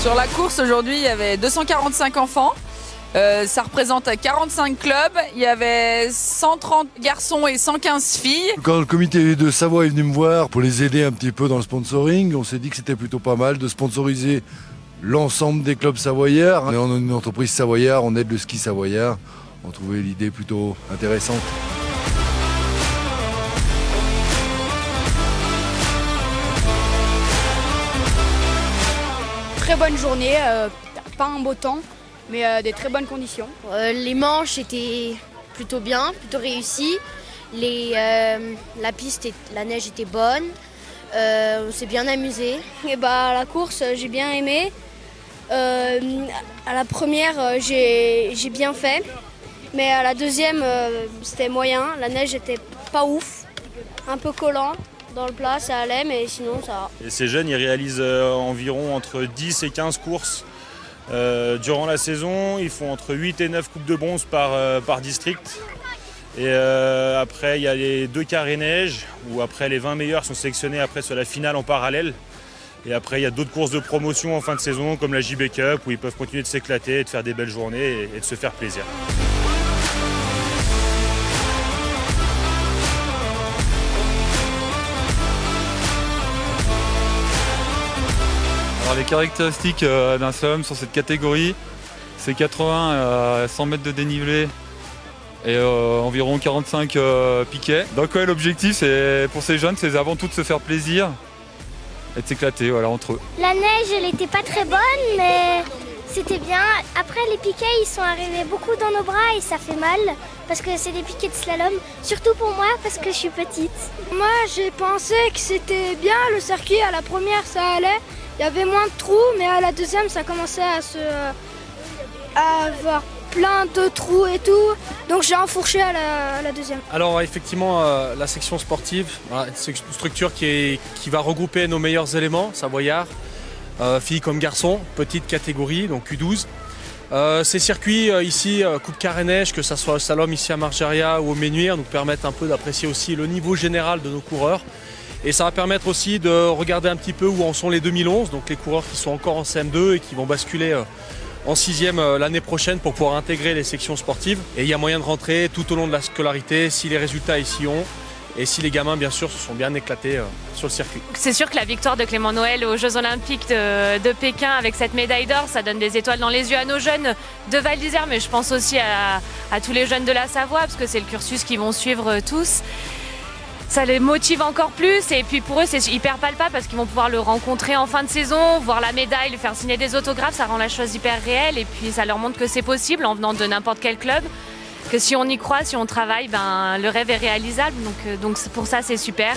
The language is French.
Sur la course aujourd'hui, il y avait 245 enfants. Ça représente 45 clubs. Il y avait 130 garçons et 115 filles. Quand le comité de Savoie est venu me voir pour les aider un petit peu dans le sponsoring, on s'est dit que c'était plutôt pas mal de sponsoriser l'ensemble des clubs savoyards. On est une entreprise savoyarde, on aide le ski savoyard. On trouvait l'idée plutôt intéressante. Très bonne journée, pas un beau temps, mais des très bonnes conditions. Les manches étaient plutôt bien, plutôt réussies. La piste, la neige était bonne. On s'est bien amusé. Et la course, j'ai bien aimé. À la première, j'ai bien fait. Mais à la deuxième, c'était moyen. La neige était pas ouf, un peu collant. Dans le plat, ça allait, mais sinon, ça va. Et ces jeunes, ils réalisent environ entre 10 et 15 courses durant la saison. Ils font entre 8 et 9 coupes de bronze par district. Et après, il y a les 2 carrés-neige, où après les 20 meilleurs sont sélectionnés après sur la finale en parallèle. Et après, il y a d'autres courses de promotion en fin de saison, comme la JB Cup, où ils peuvent continuer de s'éclater, de faire des belles journées et de se faire plaisir. Alors les caractéristiques d'un slalom sur cette catégorie, c'est 80 à 100 mètres de dénivelé et environ 45 piquets. Donc ouais, l'objectif c'est pour ces jeunes, c'est avant tout de se faire plaisir et de s'éclater entre eux. La neige, elle n'était pas très bonne, mais c'était bien. Après, les piquets, ils sont arrivés beaucoup dans nos bras et ça fait mal parce que c'est des piquets de slalom, surtout pour moi parce que je suis petite. Moi, j'ai pensé que c'était bien le circuit. À la première, ça allait. Il y avait moins de trous, mais à la deuxième, ça commençait à avoir plein de trous et tout. Donc j'ai enfourché à la deuxième. Alors effectivement, la section sportive, c'est une structure qui va regrouper nos meilleurs éléments, savoyards, filles comme garçons, petite catégorie, donc U12. Ces circuits ici, Coupe Carré-Neige, que ce soit au slalom ici à Margeria ou au Ménuire, nous permettent un peu d'apprécier aussi le niveau général de nos coureurs. Et ça va permettre aussi de regarder un petit peu où en sont les 2011, donc les coureurs qui sont encore en CM2 et qui vont basculer en 6e l'année prochaine pour pouvoir intégrer les sections sportives. Et il y a moyen de rentrer tout au long de la scolarité si les résultats ici ont et si les gamins bien sûr se sont bien éclatés sur le circuit. C'est sûr que la victoire de Clément Noël aux Jeux Olympiques de Pékin avec cette médaille d'or, ça donne des étoiles dans les yeux à nos jeunes de Val d'Isère, mais je pense aussi à tous les jeunes de la Savoie parce que c'est le cursus qu'ils vont suivre tous. Ça les motive encore plus et puis pour eux c'est hyper palpable parce qu'ils vont pouvoir le rencontrer en fin de saison, voir la médaille, lui faire signer des autographes, ça rend la chose hyper réelle et puis ça leur montre que c'est possible en venant de n'importe quel club, que si on y croit, si on travaille, le rêve est réalisable donc pour ça c'est super.